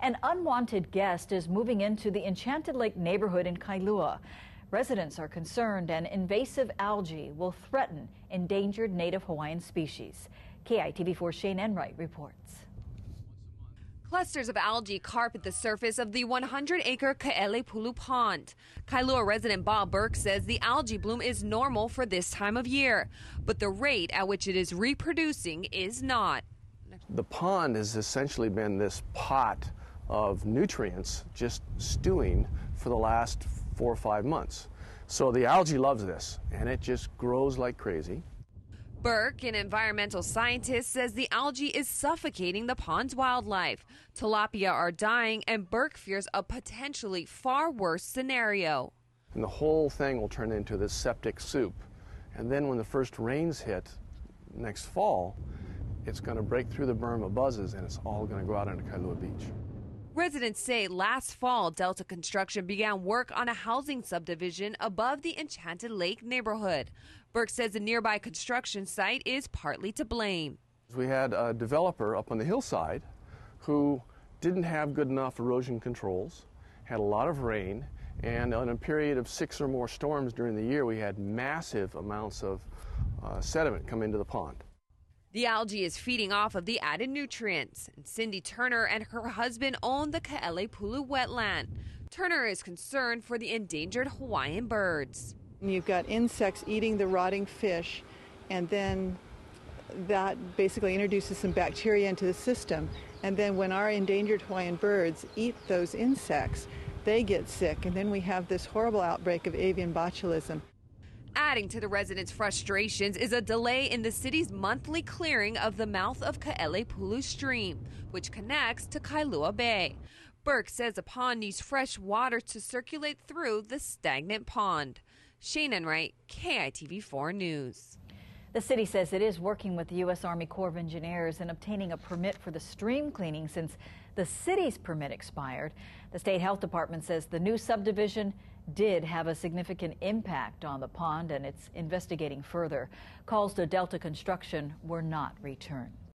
An unwanted guest is moving into the Enchanted Lake neighborhood in Kailua. Residents are concerned an invasive algae will threaten endangered native Hawaiian species. KITV4 Shane Enright reports. Clusters of algae carpet the surface of the 100-acre Kailua pond. Kailua resident Bob Burke says the algae bloom is normal for this time of year, but the rate at which it is reproducing is not. The pond has essentially been this pot of nutrients just stewing for the last 4 or 5 months. So the algae loves this, and it just grows like crazy. Burke, an environmental scientist, says the algae is suffocating the pond's wildlife. Tilapia are dying, and Burke fears a potentially far worse scenario. And the whole thing will turn into this septic soup. And then when the first rains hit next fall, it's going to break through the berm of buzzes, and it's all going to go out onto Kailua Beach. Residents say last fall, Delta Construction began work on a housing subdivision above the Enchanted Lake neighborhood. Burke says the nearby construction site is partly to blame. We had a developer up on the hillside who didn't have good enough erosion controls, had a lot of rain, and in a period of 6 or more storms during the year, we had massive amounts of sediment come into the pond. The algae is feeding off of the added nutrients. And Cindy Turner and her husband own the Kailua wetland. Turner is concerned for the endangered Hawaiian birds. You've got insects eating the rotting fish, and then that basically introduces some bacteria into the system. And then when our endangered Hawaiian birds eat those insects, they get sick, and then we have this horrible outbreak of avian botulism. Adding to the residents' frustrations is a delay in the city's monthly clearing of the mouth of Kailua Stream, which connects to Kailua Bay. Burke says the pond needs fresh water to circulate through the stagnant pond. Shane Enright, KITV4 News. The city says it is working with the U.S. Army Corps of Engineers in obtaining a permit for the stream cleaning since the city's permit expired. The state health department says the new subdivision did have a significant impact on the pond, and it's investigating further. Calls to Delta Construction were not returned.